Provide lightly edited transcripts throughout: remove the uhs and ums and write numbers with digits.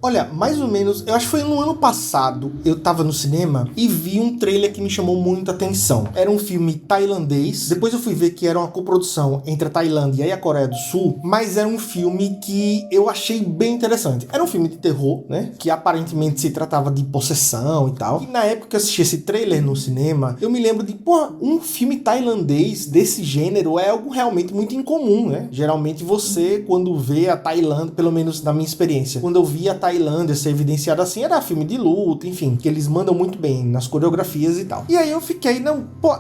Olha, mais ou menos, eu acho que foi no ano passado, eu tava no cinema e vi um trailer que me chamou muita atenção. Era um filme tailandês, depois eu fui ver que era uma coprodução entre a Tailândia e a Coreia do Sul, mas era um filme que eu achei bem interessante. Era um filme de terror, né, que aparentemente se tratava de possessão e tal. E na época que eu assisti esse trailer no cinema, eu me lembro de, um filme tailandês desse gênero é algo realmente muito incomum, né? Geralmente você, quando vê a Tailândia, pelo menos na minha experiência, quando eu vi a Tailândia ser evidenciada assim, era filme de luta, enfim, que eles mandam muito bem nas coreografias e tal. E aí eu fiquei,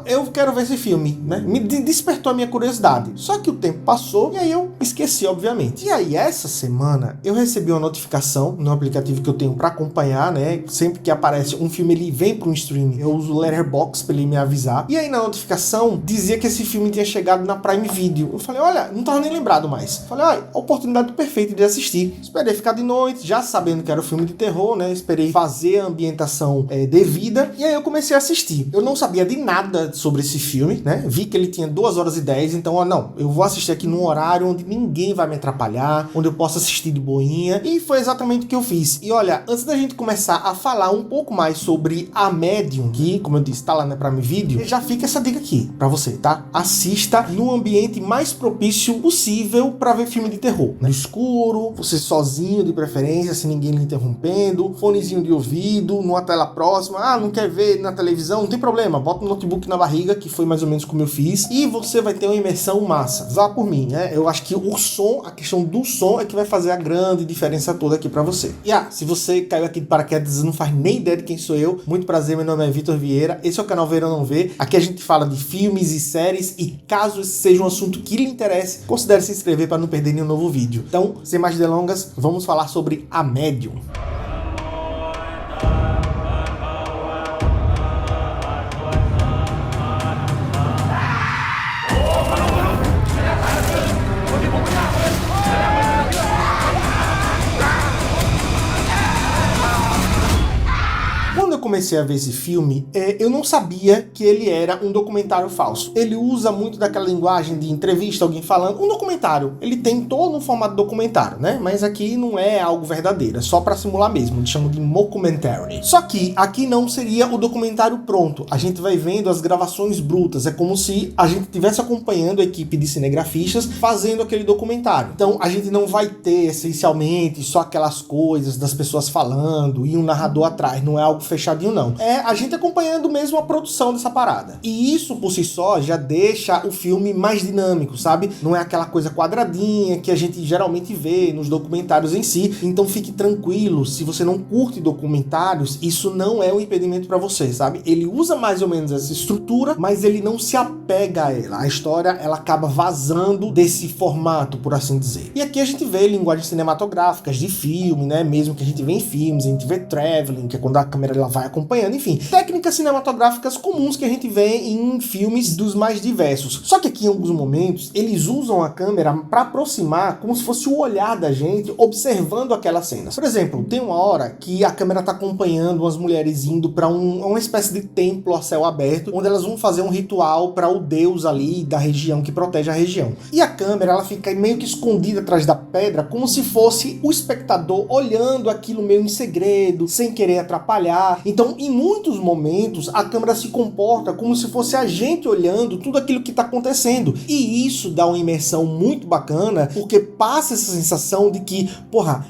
eu quero ver esse filme, né? Me despertou a minha curiosidade. Só que o tempo passou e aí eu esqueci, obviamente. E aí essa semana eu recebi uma notificação no aplicativo que eu tenho pra acompanhar, né? Sempre que aparece um filme, ele vem para um streaming. Eu uso o Letterboxd pra ele me avisar. E aí na notificação dizia que esse filme tinha chegado na Prime Video. Eu falei, olha, não tava nem lembrado mais. Falei, olha, a oportunidade perfeita de assistir. Esperei ficar de noite, já sabendo que era um filme de terror, né? Esperei fazer a ambientação devida. E aí eu comecei a assistir. Eu não sabia de nada sobre esse filme, né? Vi que ele tinha 2h10, então, eu vou assistir aqui num horário onde ninguém vai me atrapalhar, onde eu posso assistir de boinha. E foi exatamente o que eu fiz. E olha, antes da gente começar a falar um pouco mais sobre a Medium, que, como eu disse, tá lá na Prime Video, já fica essa dica aqui pra você, tá? Assista no ambiente mais propício possível pra ver filme de terror. No escuro, você sozinho de preferência, sem ninguém lhe interrompendo, fonezinho de ouvido, numa tela próxima. Não quer ver na televisão? Não tem problema, bota o notebook na barriga, que foi mais ou menos como eu fiz, e você vai ter uma imersão massa. Vá por mim, né? Eu acho que o som, a questão do som é que vai fazer a grande diferença toda aqui pra você. E se você caiu aqui de paraquedas e não faz nem ideia de quem sou eu, muito prazer, meu nome é Vitor Vieira, esse é o canal Ver ou Não Ver. Aqui a gente fala de filmes e séries, e caso esse seja um assunto que lhe interesse, considere se inscrever para não perder nenhum novo vídeo. Então, sem mais delongas, vamos falar sobre a Medium. Comecei a ver esse filme, eu não sabia que ele era um documentário falso. Ele usa muito daquela linguagem de entrevista, alguém falando, um documentário. Ele tem todo um formato documentário, né? Mas aqui não é algo verdadeiro, é só pra simular mesmo. Eles chamam de mockumentary. Só que aqui não seria o documentário pronto. A gente vai vendo as gravações brutas. É como se a gente estivesse acompanhando a equipe de cinegrafistas fazendo aquele documentário. Então a gente não vai ter essencialmente só aquelas coisas das pessoas falando e um narrador atrás. Não é algo fechado, não. É a gente acompanhando mesmo a produção dessa parada. E isso por si só já deixa o filme mais dinâmico, sabe? Não é aquela coisa quadradinha que a gente geralmente vê nos documentários em si. Então fique tranquilo, se você não curte documentários, isso não é um impedimento pra você, sabe? Ele usa mais ou menos essa estrutura, mas ele não se apega a ela. A história, ela acaba vazando desse formato, por assim dizer. E aqui a gente vê linguagens cinematográficas de filme, né? Mesmo que a gente vê em filmes, a gente vê traveling, que é quando a câmera ela vai acompanhando, enfim, técnicas cinematográficas comuns que a gente vê em filmes dos mais diversos. Só que aqui em alguns momentos eles usam a câmera para aproximar, como se fosse o olhar da gente observando aquelas cenas. Por exemplo, tem uma hora que a câmera tá acompanhando umas mulheres indo para uma espécie de templo a céu aberto, onde elas vão fazer um ritual para o deus ali da região que protege a região. E a câmera, ela fica meio que escondida atrás da pedra, como se fosse o espectador olhando aquilo meio em segredo, sem querer atrapalhar. Então, em muitos momentos, a câmera se comporta como se fosse a gente olhando tudo aquilo que está acontecendo. E isso dá uma imersão muito bacana, porque passa essa sensação de que,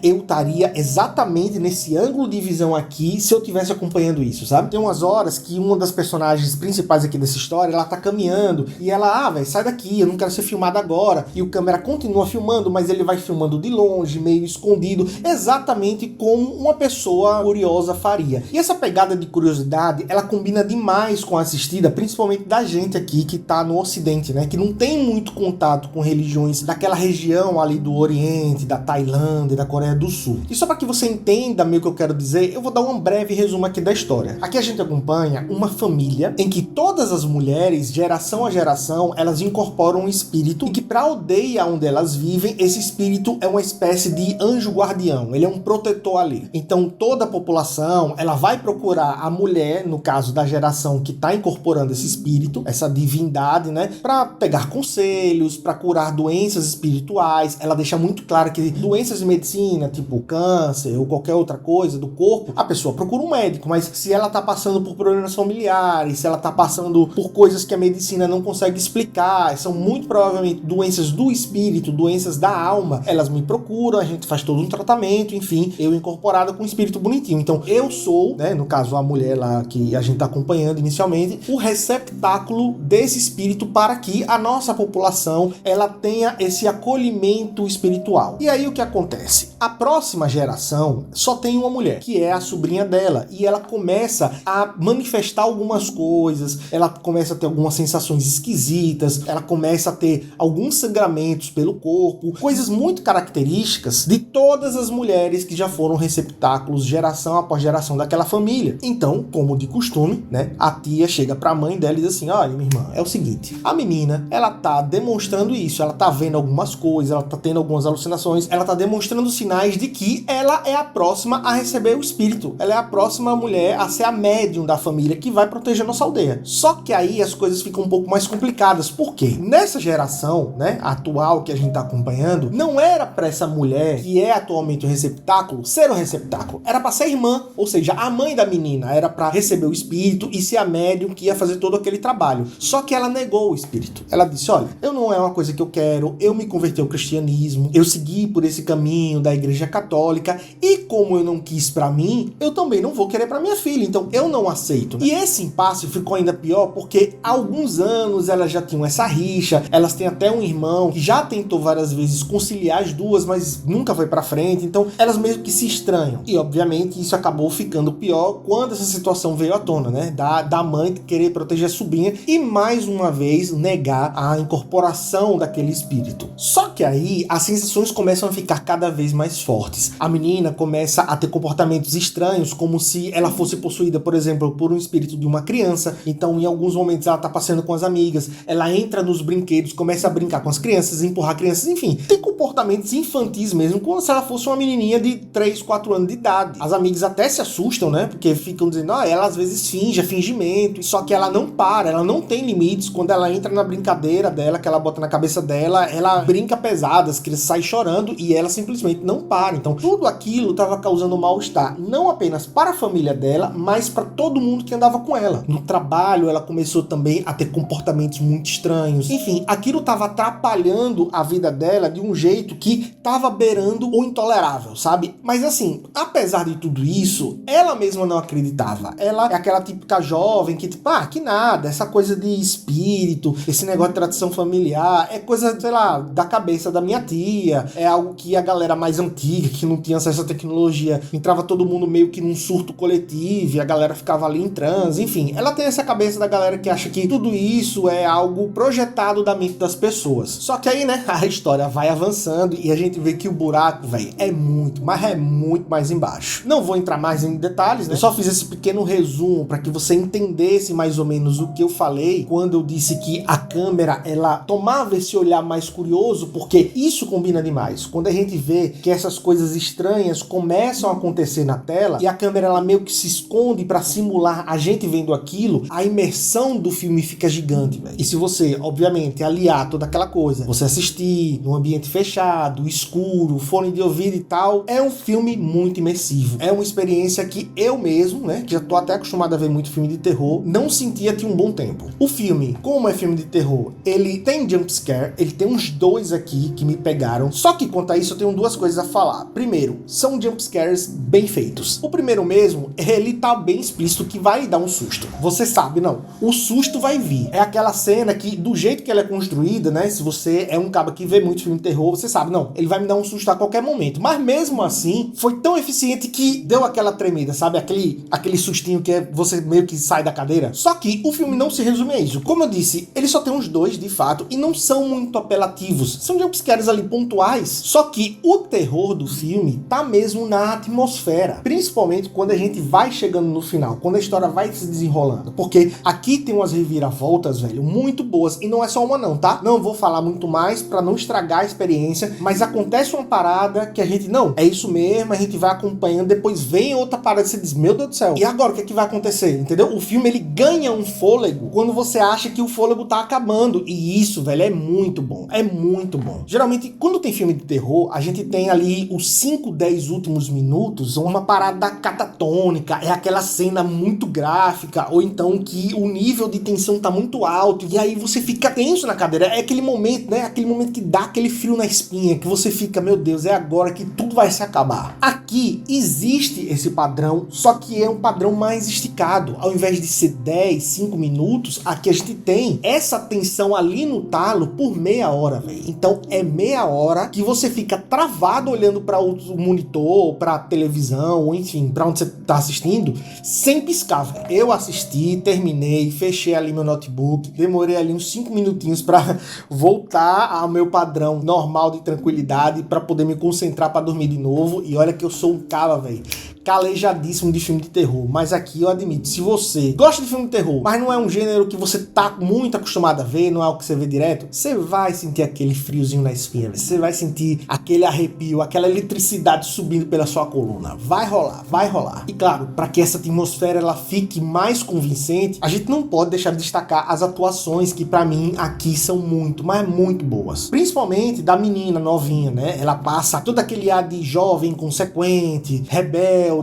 eu estaria exatamente nesse ângulo de visão aqui se eu estivesse acompanhando isso, sabe? Tem umas horas que uma das personagens principais aqui dessa história, ela tá caminhando, e ela, velho, sai daqui, eu não quero ser filmada agora. E o câmera continua filmando, mas ele vai filmando de longe, meio escondido, exatamente como uma pessoa curiosa faria. E essa pegada de curiosidade, ela combina demais com a assistida, principalmente da gente aqui que tá no Ocidente, né? Que não tem muito contato com religiões daquela região ali do Oriente, da Tailândia, da Coreia do Sul. E só para que você entenda meio que eu quero dizer, eu vou dar um breve resumo aqui da história. Aqui a gente acompanha uma família em que todas as mulheres, geração a geração, elas incorporam um espírito, e que pra aldeia onde elas vivem, esse espírito é uma espécie de anjo guardião, ele é um protetor ali. Então toda a população, ela vai procurar procurar a mulher, no caso da geração que tá incorporando esse espírito, essa divindade, né, pra pegar conselhos, pra curar doenças espirituais. Ela deixa muito claro que doenças de medicina, tipo câncer ou qualquer outra coisa do corpo, a pessoa procura um médico, mas se ela tá passando por problemas familiares, se ela tá passando por coisas que a medicina não consegue explicar, são muito provavelmente doenças do espírito, doenças da alma, elas me procuram, a gente faz todo um tratamento, enfim, eu incorporado com um espírito bonitinho. Então eu sou, né, no caso a mulher lá que a gente tá acompanhando inicialmente, o receptáculo desse espírito para que a nossa população ela tenha esse acolhimento espiritual. E aí o que acontece? A próxima geração só tem uma mulher, que é a sobrinha dela, e ela começa a manifestar algumas coisas, ela começa a ter algumas sensações esquisitas, ela começa a ter alguns sangramentos pelo corpo, coisas muito características de todas as mulheres que já foram receptáculos geração após geração daquela família. Então, como de costume, né, a tia chega pra mãe dela e diz assim: olha, minha irmã, é o seguinte, a menina, ela tá demonstrando isso, ela tá vendo algumas coisas, ela tá tendo algumas alucinações, ela tá demonstrando sinais de que ela é a próxima a receber o espírito, ela é a próxima mulher a ser a médium da família que vai proteger nossa aldeia. Só que aí as coisas ficam um pouco mais complicadas, porque nessa geração, né, atual que a gente tá acompanhando, não era pra essa mulher, que é atualmente o receptáculo, ser o receptáculo, era pra ser irmã, ou seja, a mãe da menina era pra receber o espírito e ser a médium que ia fazer todo aquele trabalho. Só que ela negou o espírito. Ela disse: olha, eu não é uma coisa que eu quero, eu me converti ao cristianismo, eu segui por esse caminho da igreja católica, e como eu não quis pra mim, eu também não vou querer pra minha filha, então eu não aceito. E esse impasse ficou ainda pior porque há alguns anos elas já tinham essa rixa, elas têm até um irmão que já tentou várias vezes conciliar as duas, mas nunca foi pra frente, então elas meio que se estranham. E obviamente isso acabou ficando pior quando essa situação veio à tona, né, da mãe querer proteger a sobrinha e mais uma vez negar a incorporação daquele espírito. Só que aí as sensações começam a ficar cada vez mais fortes. A menina começa a ter comportamentos estranhos, como se ela fosse possuída, por exemplo, por um espírito de uma criança. Então, em alguns momentos ela tá passeando com as amigas, ela entra nos brinquedos, começa a brincar com as crianças, empurrar crianças, enfim, tem comportamentos infantis mesmo, como se ela fosse uma menininha de 3, 4 anos de idade. As amigas até se assustam, né, porque ficam dizendo: ela às vezes finge, é fingimento, só que ela não para, ela não tem limites. Quando ela entra na brincadeira dela, que ela bota na cabeça dela, ela brinca pesada, as crianças saem chorando e ela simplesmente não para. Então tudo aquilo estava causando mal-estar, não apenas para a família dela, mas para todo mundo que andava com ela. No trabalho ela começou também a ter comportamentos muito estranhos. Enfim, aquilo estava atrapalhando a vida dela de um jeito que estava beirando o intolerável, sabe? Mas assim, apesar de tudo isso, ela mesma não acreditava. Ela é aquela típica jovem que tipo, que nada, essa coisa de espírito, esse negócio de tradição familiar, é coisa, sei lá, da cabeça da minha tia, é algo que a galera mais antiga, que não tinha acesso à tecnologia, entrava todo mundo meio que num surto coletivo e a galera ficava ali em transe, enfim, ela tem essa cabeça da galera que acha que tudo isso é algo projetado da mente das pessoas. Só que aí, né, a história vai avançando e a gente vê que o buraco, velho, é muito, mas é muito mais embaixo. Não vou entrar mais em detalhes, né, eu só fiz esse pequeno resumo para que você entendesse mais ou menos o que eu falei quando eu disse que a câmera, ela tomava esse olhar mais curioso, porque isso combina demais. Quando a gente vê que essas coisas estranhas começam a acontecer na tela e a câmera ela meio que se esconde para simular a gente vendo aquilo, a imersão do filme fica gigante, velho. E se você, obviamente, aliar toda aquela coisa, você assistir num ambiente fechado, escuro, fone de ouvido e tal, é um filme muito imersivo. É uma experiência que eu mesmo, né, que já tô até acostumado a ver muito filme de terror, não sentia tinha um bom tempo. O filme, como é filme de terror, ele tem jumpscare, ele tem uns 2 aqui que me pegaram, só que quanto a isso eu tenho 2 coisas a falar. Primeiro, são jumpscares bem feitos. O primeiro mesmo, ele tá bem explícito que vai dar um susto. Você sabe, não, o susto vai vir. É aquela cena que, do jeito que ela é construída, né, se você é um cara que vê muito filme de terror, você sabe, não, ele vai me dar um susto a qualquer momento. Mas mesmo assim, foi tão eficiente que deu aquela tremida, sabe? Aquele sustinho que você meio que sai da cadeira. Só que o filme não se resume a isso. Como eu disse, ele só tem uns 2 de fato e não são muito apelativos. São jumpscares ali pontuais. Só que o terror do filme tá mesmo na atmosfera. Principalmente quando a gente vai chegando no final, quando a história vai se desenrolando. Porque aqui tem umas reviravoltas, velho, muito boas. E não é só uma não, tá? Não vou falar muito mais pra não estragar a experiência, mas acontece uma parada que a gente, não, é isso mesmo, a gente vai acompanhando, depois vem outra parada e você diz, meu Meu Deus do céu. E agora, o que é que vai acontecer? Entendeu? O filme, ele ganha um fôlego quando você acha que o fôlego tá acabando. E isso, velho, é muito bom. É muito bom. Geralmente, quando tem filme de terror, a gente tem ali os 5, 10 últimos minutos, uma parada catatônica, é aquela cena muito gráfica, ou então que o nível de tensão tá muito alto, e aí você fica tenso na cadeira. É aquele momento, né? Aquele momento que dá aquele frio na espinha, que você fica, meu Deus, é agora que tudo vai se acabar. Aqui existe esse padrão, só que é um padrão mais esticado. Ao invés de ser 10, 5 minutos, aqui a gente tem essa tensão ali no talo por meia hora, velho. Então é meia hora que você fica travado olhando para o monitor, para a televisão, ou enfim, para onde você tá assistindo, sem piscar, velho. Eu assisti, terminei, fechei ali meu notebook, demorei ali uns 5 minutinhos para voltar ao meu padrão normal de tranquilidade, para poder me concentrar para dormir de novo. E olha que eu sou um cara, velho, calejadíssimo de filme de terror, mas aqui eu admito, se você gosta de filme de terror, mas não é um gênero que você tá muito acostumado a ver, não é o que você vê direto, você vai sentir aquele friozinho na espinha, você vai sentir aquele arrepio, aquela eletricidade subindo pela sua coluna. Vai rolar, vai rolar. E claro, para que essa atmosfera ela fique mais convincente, a gente não pode deixar de destacar as atuações que para mim aqui são muito, mas muito boas. Principalmente da menina novinha, né? Ela passa todo aquele ar de jovem inconsequente, rebelde,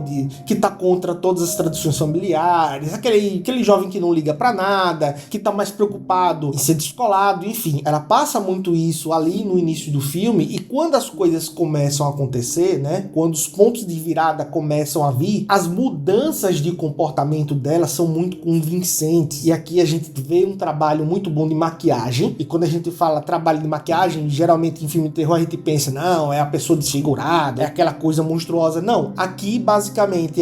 que tá contra todas as tradições familiares, aquele jovem que não liga pra nada, que tá mais preocupado em ser descolado, enfim, ela passa muito isso ali no início do filme, e quando as coisas começam a acontecer, né, quando os pontos de virada começam a vir, as mudanças de comportamento dela são muito convincentes, e aqui a gente vê um trabalho muito bom de maquiagem, e quando a gente fala trabalho de maquiagem, geralmente em filme de terror a gente pensa, não, é a pessoa desfigurada, é aquela coisa monstruosa, não, aqui basicamente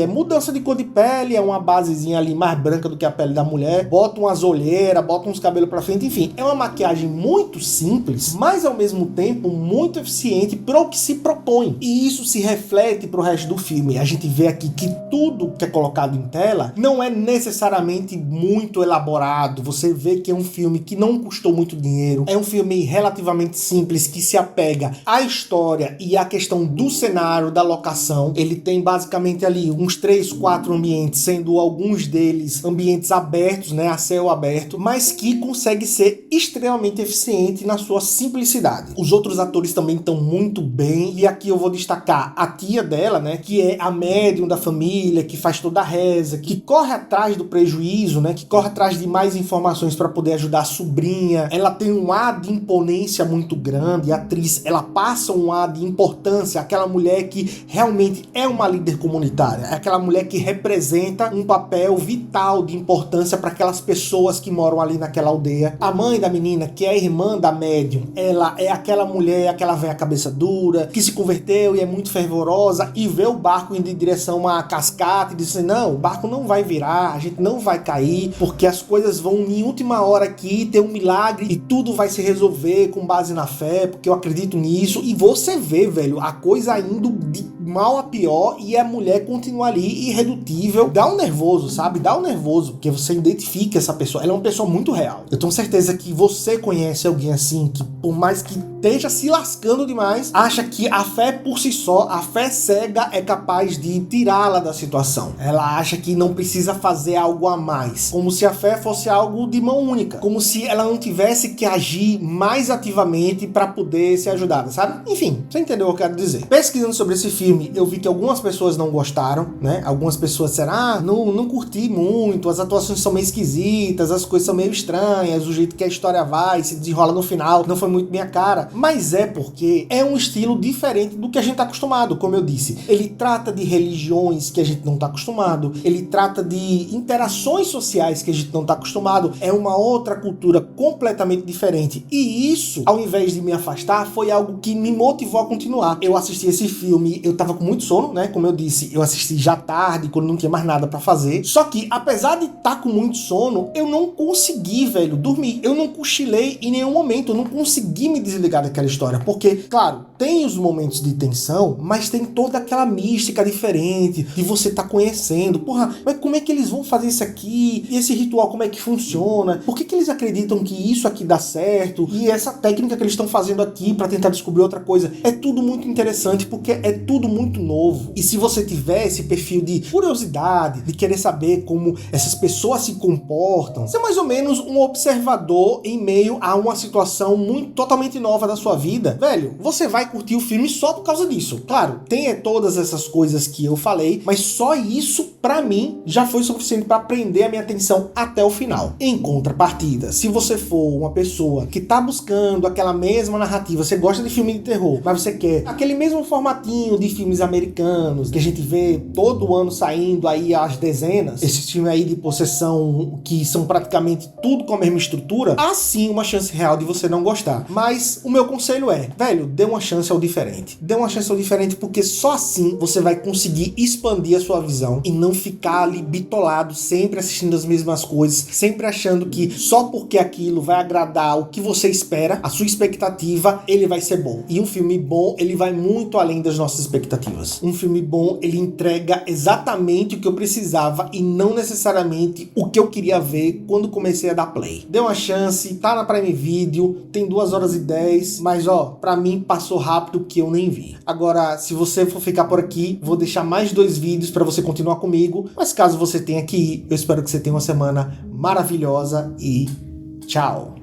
é mudança de cor de pele, é uma basezinha ali mais branca do que a pele da mulher, bota umas olheiras, bota uns cabelos pra frente, enfim, é uma maquiagem muito simples, mas ao mesmo tempo muito eficiente para o que se propõe, e isso se reflete pro resto do filme. A gente vê aqui que tudo que é colocado em tela não é necessariamente muito elaborado, você vê que é um filme que não custou muito dinheiro, é um filme relativamente simples, que se apega à história e à questão do cenário, da locação. Ele tem basicamente ali uns 3, 4 ambientes, sendo alguns deles ambientes abertos, né, a céu aberto, mas que consegue ser extremamente eficiente na sua simplicidade. Os outros atores também estão muito bem, e aqui eu vou destacar a tia dela, né, que é a médium da família, que faz toda a reza, que corre atrás do prejuízo, né, que corre atrás de mais informações para poder ajudar a sobrinha. Ela tem um ar de imponência muito grande, a atriz, ela passa um ar de importância, aquela mulher que realmente é uma líder comunitária, é aquela mulher que representa um papel vital de importância para aquelas pessoas que moram ali naquela aldeia. A mãe da menina, que é a irmã da médium, ela é aquela mulher, aquela velha cabeça dura, que se converteu e é muito fervorosa, e vê o barco indo em direção a uma cascata e diz assim, não, o barco não vai virar, a gente não vai cair, porque as coisas vão em última hora aqui ter um milagre e tudo vai se resolver com base na fé, porque eu acredito nisso. E você vê, velho, a coisa indo de mal a pior, e a mulher continua ali irredutível. Dá um nervoso, sabe? Dá um nervoso, porque você identifica essa pessoa. Ela é uma pessoa muito real. Eu tenho certeza que você conhece alguém assim, que por mais que esteja se lascando demais, acha que a fé por si só, a fé cega, é capaz de tirá-la da situação. Ela acha que não precisa fazer algo a mais, como se a fé fosse algo de mão única, como se ela não tivesse que agir mais ativamente para poder ser ajudada, sabe? Enfim, você entendeu o que eu quero dizer. Pesquisando sobre esse filme, eu vi que algumas pessoas não gostaram, né? Algumas pessoas disseram, não curti muito, as atuações são meio esquisitas, as coisas são meio estranhas, o jeito que a história vai, se desenrola no final, não foi muito minha cara. Mas é porque é um estilo diferente do que a gente tá acostumado, como eu disse. Ele trata de religiões que a gente não tá acostumado, ele trata de interações sociais que a gente não tá acostumado, é uma outra cultura completamente diferente. E isso, ao invés de me afastar, foi algo que me motivou a continuar. Eu assisti esse filme, eu tava com muito sono, né? Como eu disse, eu assisti já tarde, quando não tinha mais nada pra fazer. Só que, apesar de estar com muito sono, eu não consegui, velho, dormir. Eu não cochilei em nenhum momento, eu não consegui me desligar daquela história. Porque, claro, tem os momentos de tensão, mas tem toda aquela mística diferente de você tá conhecendo. Porra, mas como é que eles vão fazer isso aqui? E esse ritual, como é que funciona? Por que eles acreditam que isso aqui dá certo? E essa técnica que eles estão fazendo aqui pra tentar descobrir outra coisa? É tudo muito interessante, porque é tudo muito novo. E se você tiver esse perfil de curiosidade, de querer saber como essas pessoas se comportam, ser mais ou menos um observador em meio a uma situação muito totalmente nova da sua vida, velho, você vai curtir o filme só por causa disso. Claro, tem todas essas coisas que eu falei, mas só isso, pra mim, já foi suficiente pra prender a minha atenção até o final. Em contrapartida, se você for uma pessoa que tá buscando aquela mesma narrativa, você gosta de filme de terror, mas você quer aquele mesmo formatinho de filmes americanos que a gente vê todo ano saindo aí às dezenas, esses filmes aí de possessão que são praticamente tudo com a mesma estrutura, há sim uma chance real de você não gostar. Mas o meu conselho é, velho, dê uma chance ao diferente. Dê uma chance ao diferente, porque só assim você vai conseguir expandir a sua visão e não ficar ali bitolado, sempre assistindo as mesmas coisas, sempre achando que só porque aquilo vai agradar o que você espera, a sua expectativa, ele vai ser bom. E um filme bom, ele vai muito além das nossas expectativas. Um filme bom, ele entrega exatamente o que eu precisava e não necessariamente o que eu queria ver quando comecei a dar play. Dê uma chance, tá na Prime Video, tem 2h10, mas pra mim passou rápido que eu nem vi. Agora, se você for ficar por aqui, vou deixar mais 2 vídeos para você continuar comigo, mas caso você tenha que ir, eu espero que você tenha uma semana maravilhosa e tchau!